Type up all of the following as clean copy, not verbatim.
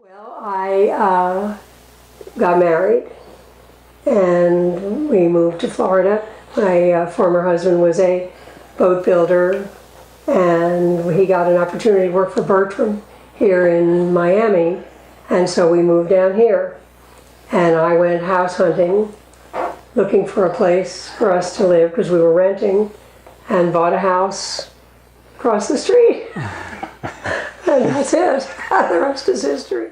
Well, I got married and we moved to Florida. My former husband was a boat builder and he got an opportunity to work for Bertram here in Miami, and so we moved down here. And I went house hunting, looking for a place for us to live because we were renting, and bought a house across the street. And that's it. The rest is history.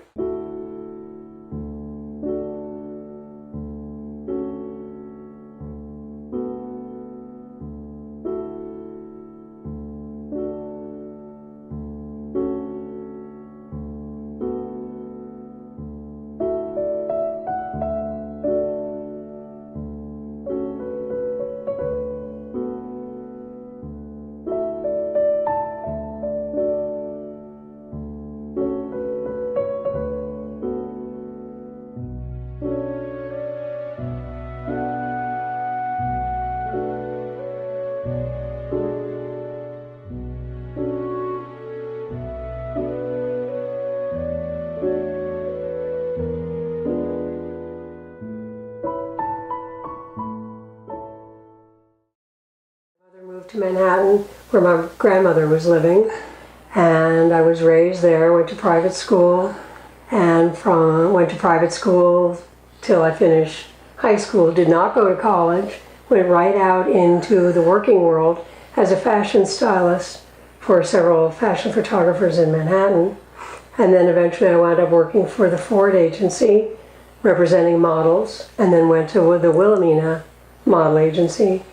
Moved to Manhattan where my grandmother was living, and I was raised there. Went to private school, and went to private school till I finished high school. Did not go to college. Went right out into the working world as a fashion stylist for several fashion photographers in Manhattan, and then eventually I wound up working for the Ford agency representing models, and then went to the Wilhelmina model agency,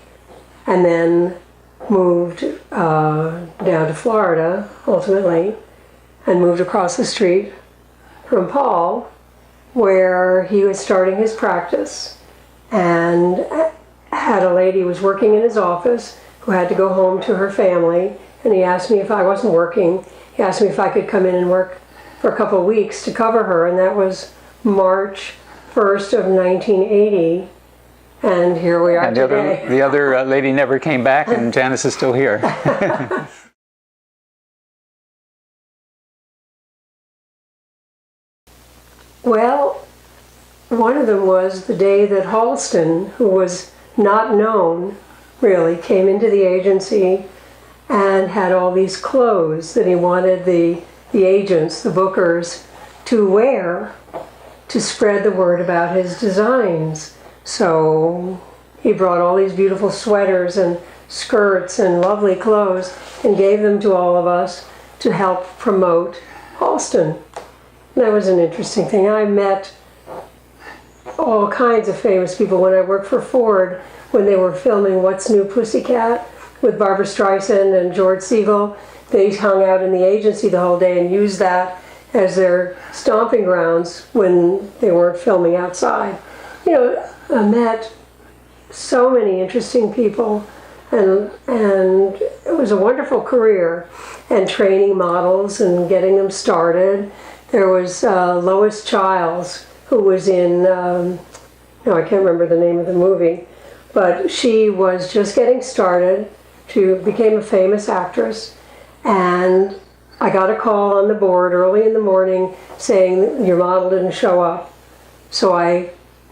and then moved down to Florida ultimately, and moved across the street from Paul where he was starting his practice, and had a lady who was working in his office who had to go home to her family, and he asked me if I wasn't working. He asked me if I could come in and work for a couple of weeks to cover her, and that was March 1st of 1980. And here we are and today. The other lady never came back, and Janis is still here. Well, one of them was the day that Halston, who was not known really, came into the agency and had all these clothes that he wanted the agents, the bookers, to wear to spread the word about his designs. So he brought all these beautiful sweaters and skirts and lovely clothes and gave them to all of us to help promote Halston. That was an interesting thing. I met all kinds of famous people when I worked for Ford, when they were filming What's New Pussycat with Barbra Streisand and George Segal. They hung out in the agency the whole day and used that as their stomping grounds when they weren't filming outside. You know, I met so many interesting people, and it was a wonderful career, and training models and getting them started. There was Lois Childs, who was in, no, I can't remember the name of the movie, but she was just getting started. She became a famous actress, and I got a call on the board early in the morning saying your model didn't show up. So I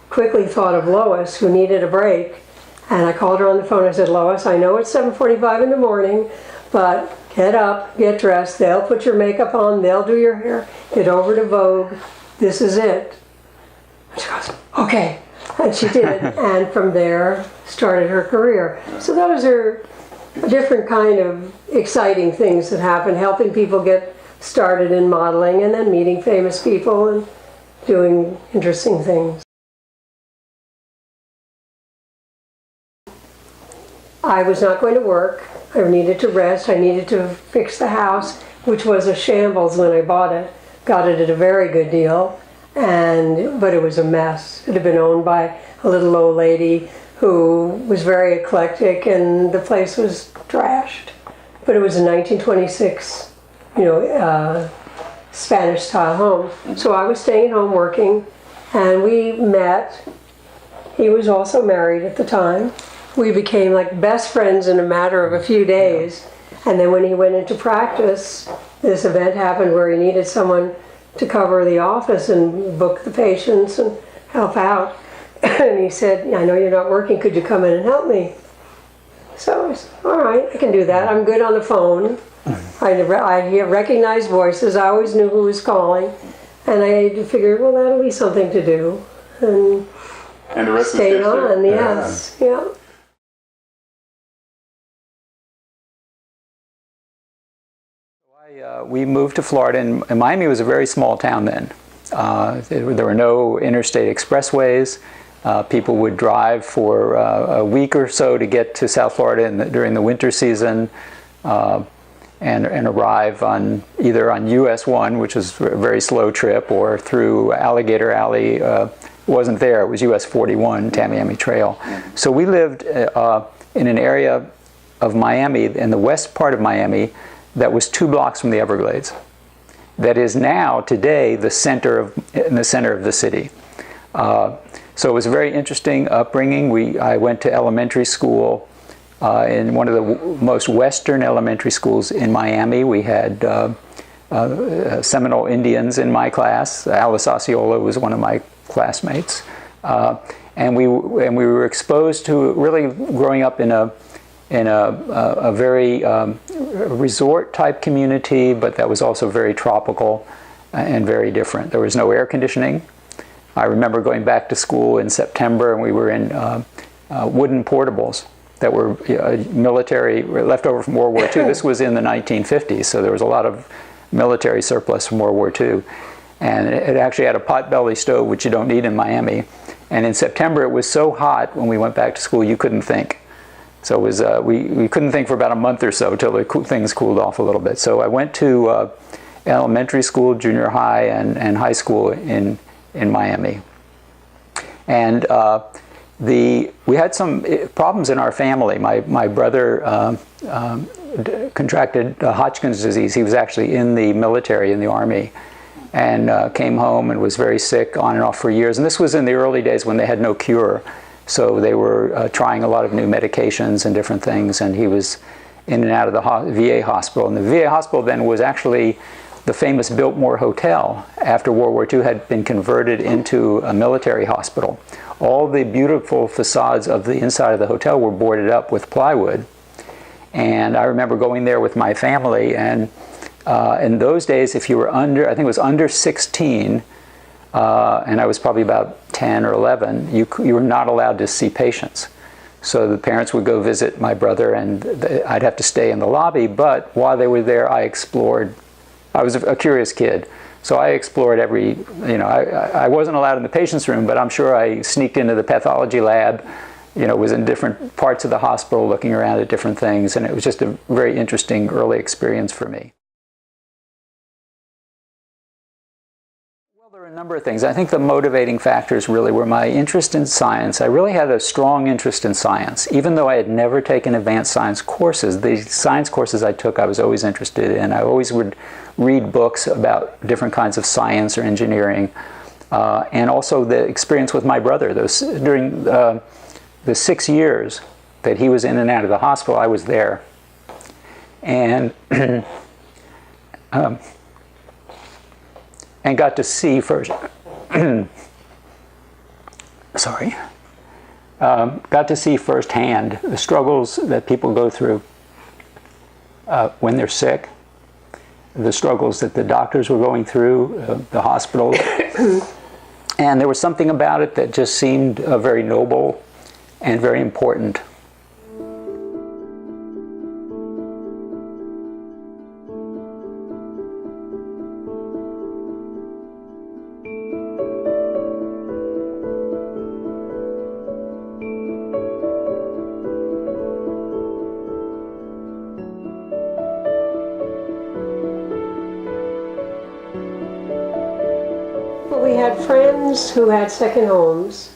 quickly thought of Lois, who needed a break, and I called her on the phone. I said, Lois, I know it's 7:45 in the morning, but get up, get dressed, they'll put your makeup on, they'll do your hair, get over to Vogue, this is it. She goes, okay, and she did, and from there started her career. So those are different kind of exciting things that happen, helping people get started in modeling and then meeting famous people and doing interesting things. I was not going to work. I needed to rest. I needed to fix the house, which was a shambles when I bought it. Got it at a very good deal, but it was a mess. It had been owned by a little old lady who was very eclectic, and the place was trashed. But it was a 1926, Spanish-style home. So I was staying at home working, and we met. He was also married at the time. We became like best friends in a matter of a few days. And then when he went into practice, this event happened where he needed someone to cover the office and book the patients and help out. And he said, I know you're not working, could you come in and help me? So I said, all right, I can do that. I'm good on the phone. I recognize voices. I always knew who was calling. And I figured, well, that'll be something to do. And the rest stayed is history. on, yes, yeah. We moved to Florida, and Miami was a very small town then. There were no interstate expressways. People would drive for a week or so to get to South Florida during the winter season, and arrive either on US 1, which was a very slow trip, or through Alligator Alley. It wasn't there, it was US 41, Tamiami Trail. So we lived in an area of Miami, in the west part of Miami, that was 2 blocks from the Everglades. That is now, today, in the center of the city. So it was a very interesting upbringing. I went to elementary school in one of the most western elementary schools in Miami. We had Seminole Indians in my class. Alice Osceola was one of my classmates. And we were exposed to really growing up in a very resort type community, but that was also very tropical and very different. There was no air conditioning. I remember going back to school in September, and we were in wooden portables that were military, left over from World War II. This was in the 1950s, so there was a lot of military surplus from World War II. And it actually had a potbelly stove, which you don't need in Miami. And in September, it was so hot when we went back to school, you couldn't think. So it was, we couldn't think for about a month or so till things cooled off a little bit. So I went to elementary school, junior high, and high school in Miami. And we had some problems in our family. My brother contracted Hodgkin's disease. He was actually in the military, in the Army, and came home and was very sick on and off for years. And this was in the early days when they had no cure. So they were trying a lot of new medications and different things, and he was in and out of the VA hospital. And the VA hospital then was actually the famous Biltmore Hotel after World War II had been converted into a military hospital. All the beautiful facades of the inside of the hotel were boarded up with plywood. And I remember going there with my family, and in those days, if you were I think it was under 16, and I was probably about 10 or 11, you were not allowed to see patients. So the parents would go visit my brother, and I'd have to stay in the lobby, but while they were there, I explored. I was a curious kid, so I explored I wasn't allowed in the patient's room, but I'm sure I sneaked into the pathology lab, was in different parts of the hospital looking around at different things, and it was just a very interesting early experience for me. There were a number of things. I think the motivating factors really were my interest in science. I really had a strong interest in science. Even though I had never taken advanced science courses, the science courses I took I was always interested in. I always would read books about different kinds of science or engineering. And also the experience with my brother. During the 6 years that he was in and out of the hospital, I was there. And and got to see first, got to see firsthand the struggles that people go through when they're sick, the struggles that the doctors were going through, the hospitals. And there was something about it that just seemed very noble and very important. We had friends who had second homes,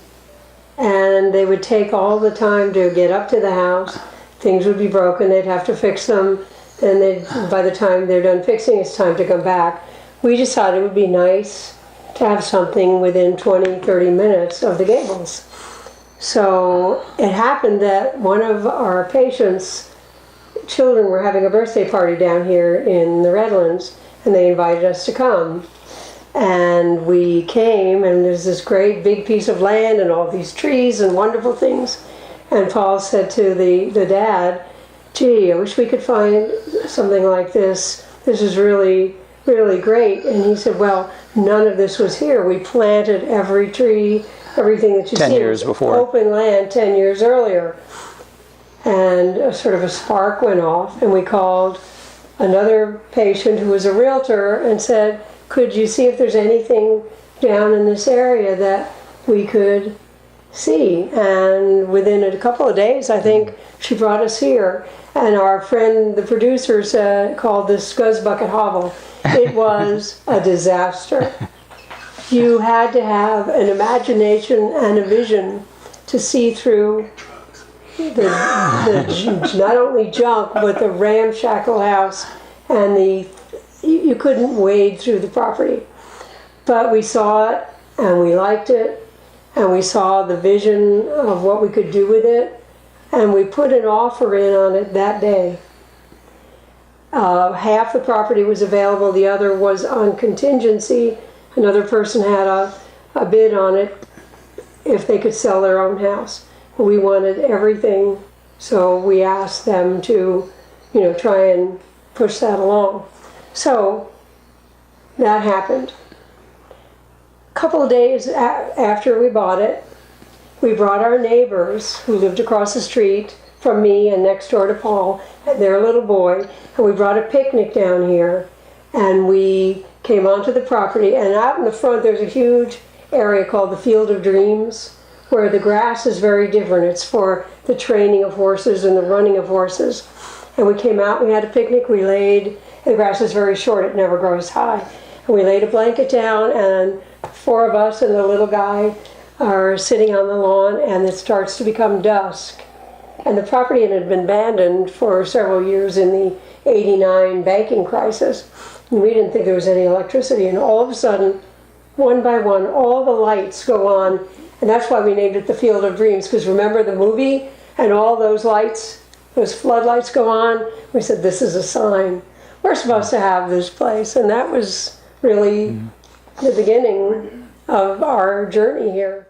and they would take all the time to get up to the house. Things would be broken, they'd have to fix them, and by the time they're done fixing, it's time to come back. We decided it would be nice to have something within 20, 30 minutes of the Gables. So it happened that one of our patients' children were having a birthday party down here in the Redlands, and they invited us to come. And we came, and there's this great big piece of land and all these trees and wonderful things. And Paul said to the dad, gee, I wish we could find something like this. This is really, really great. And he said, well, none of this was here. We planted every tree, everything that you see. 10 years before. Open land 10 years earlier. And sort of a spark went off, and we called another patient who was a realtor and said, could you see if there's anything down in this area that we could see? And within a couple of days, I think, she brought us here. And our friend, the producers, called this Scuzzbucket Hovel. It was a disaster. You had to have an imagination and a vision to see through the not only junk, but the ramshackle house, and you couldn't wade through the property. But we saw it, and we liked it, and we saw the vision of what we could do with it, and we put an offer in on it that day. Half the property was available, the other was on contingency. Another person had a bid on it if they could sell their own house. We wanted everything, so we asked them to, try and push that along. So that happened. A couple of days after we bought it, we brought our neighbors who lived across the street from me and next door to Paul and their little boy, and we brought a picnic down here, and we came onto the property, and out in the front there's a huge area called the Field of Dreams, where the grass is very different. It's for the training of horses and the running of horses. And we came out, we had a picnic, we laid, the grass is very short, it never grows high. And we laid a blanket down, and 4 of us and the little guy are sitting on the lawn, and it starts to become dusk. And the property had been abandoned for several years in the '89 banking crisis. And we didn't think there was any electricity, and all of a sudden, one by one, all the lights go on. And that's why we named it the Field of Dreams, because remember the movie? And all those lights, those floodlights go on. We said, this is a sign. We're supposed to have this place. And that was really the beginning of our journey here.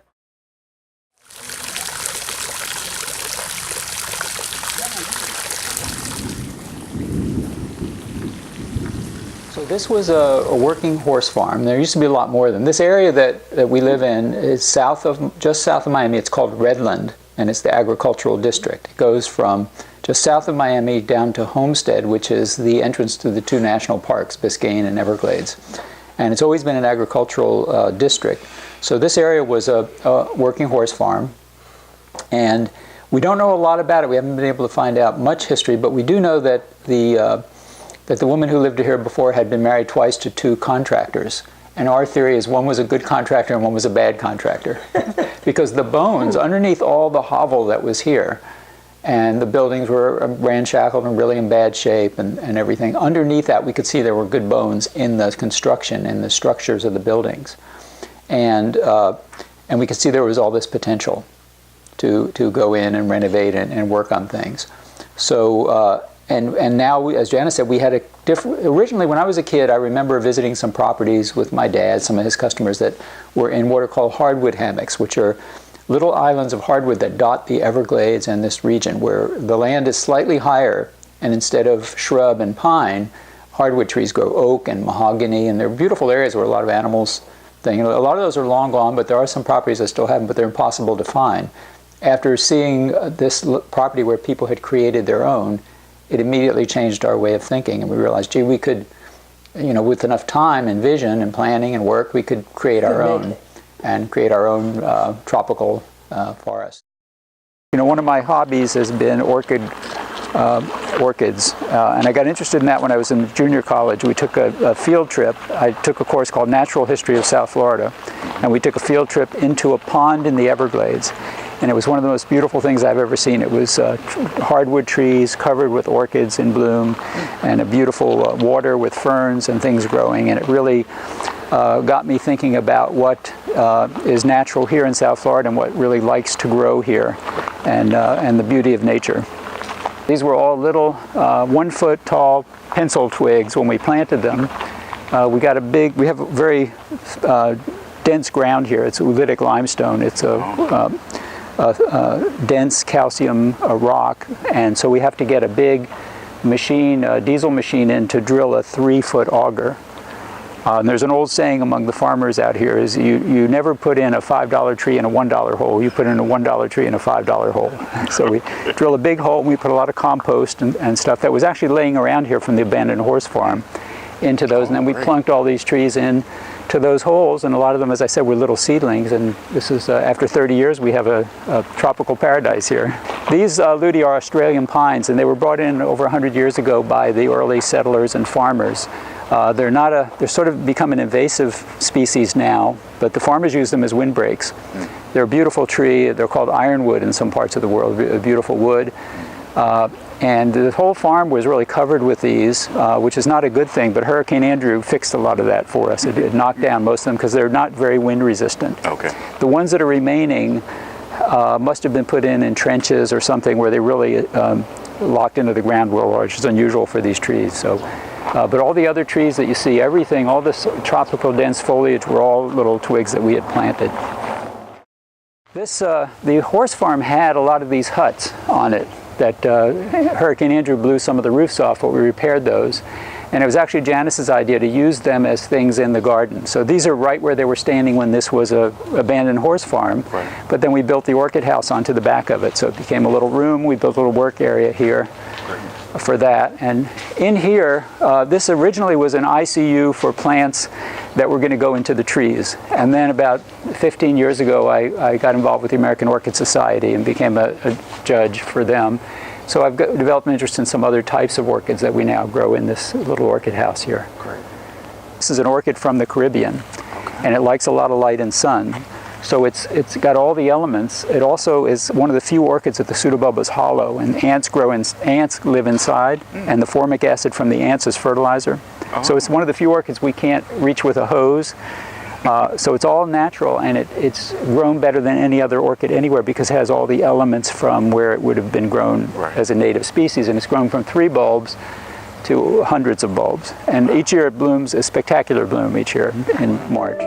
So this was a working horse farm. There used to be a lot more of them. This area that we live in is just south of Miami. It's called Redland, and it's the agricultural district. It goes from just south of Miami down to Homestead, which is the entrance to the 2 national parks, Biscayne and Everglades. And it's always been an agricultural district. So this area was a working horse farm, and we don't know a lot about it. We haven't been able to find out much history, but we do know that the woman who lived here before had been married twice to 2 contractors. And our theory is one was a good contractor and one was a bad contractor. Because the bones underneath all the hovel that was here, and the buildings were ramshackled and really in bad shape and everything, underneath that we could see there were good bones in the construction and the structures of the buildings. And we could see there was all this potential to go in and renovate and work on things. So, and now, as Janis said, we had originally when I was a kid, I remember visiting some properties with my dad, some of his customers, that were in what are called hardwood hammocks, which are little islands of hardwood that dot the Everglades and this region, where the land is slightly higher, and instead of shrub and pine, hardwood trees grow oak and mahogany, and they're beautiful areas where a lot of animals A lot of those are long gone, but there are some properties that still have them, but they're impossible to find. After seeing this property where people had created their own, it immediately changed our way of thinking, and we realized, gee, we could, with enough time and vision and planning and work, we could create our own and create our own tropical forest. One of my hobbies has been orchids, and I got interested in that when I was in junior college. We took a field trip. I took a course called Natural History of South Florida, and we took a field trip into a pond in the Everglades. And it was one of the most beautiful things I've ever seen. It was hardwood trees covered with orchids in bloom, and a beautiful water with ferns and things growing. And it really got me thinking about what is natural here in South Florida and what really likes to grow here, and the beauty of nature. These were all little 1 foot tall pencil twigs when we planted them. we have a very dense ground here. It's oolitic limestone. It's a dense calcium rock, and so we have to get a big machine, a diesel machine in to drill a 3-foot auger. And there's an old saying among the farmers out here is you never put in a $5 tree in a $1 hole, you put in a $1 tree in a $5 hole. So we drill a big hole and we put a lot of compost and stuff that was actually laying around here from the abandoned horse farm into those, and then we plunked all these trees in to those holes, and a lot of them, as I said, were little seedlings, and this is, after 30 years, we have a tropical paradise here. These ludi are Australian pines, and they were brought in over 100 years ago by the early settlers and farmers. They're sort of become an invasive species now, but the farmers use them as windbreaks. They're a beautiful tree. They're called ironwood in some parts of the world, a beautiful wood. And the whole farm was really covered with these, which is not a good thing, but Hurricane Andrew fixed a lot of that for us. It knocked down most of them because they're not very wind resistant. Okay. The ones that are remaining must have been put in trenches or something where they really locked into the ground real large, which is unusual for these trees. So, but all the other trees that you see, everything, all this tropical dense foliage were all little twigs that we had planted. The horse farm had a lot of these huts on it that Hurricane Andrew blew some of the roofs off, but we repaired those. And it was actually Janis's idea to use them as things in the garden. So these are right where they were standing when this was an abandoned horse farm. Right. But then we built the orchid house onto the back of it. So it became a little room. We built a little work area here for that. And in here, this originally was an ICU for plants that were going to go into the trees. And then about 15 years ago, I got involved with the American Orchid Society and became a judge for them. So I've developed an interest in some other types of orchids that we now grow in this little orchid house here. Great. This is an orchid from the Caribbean, and it likes a lot of light and sun. So it's got all the elements. It also is one of the few orchids that the pseudobulb is hollow, and ants live inside, and the formic acid from the ants is fertilizer. So it's one of the few orchids we can't reach with a hose. So it's all natural, and it's grown better than any other orchid anywhere because it has all the elements from where it would have been grown as a native species, and it's grown from 3 bulbs to hundreds of bulbs. And each year it blooms a spectacular bloom each year in March.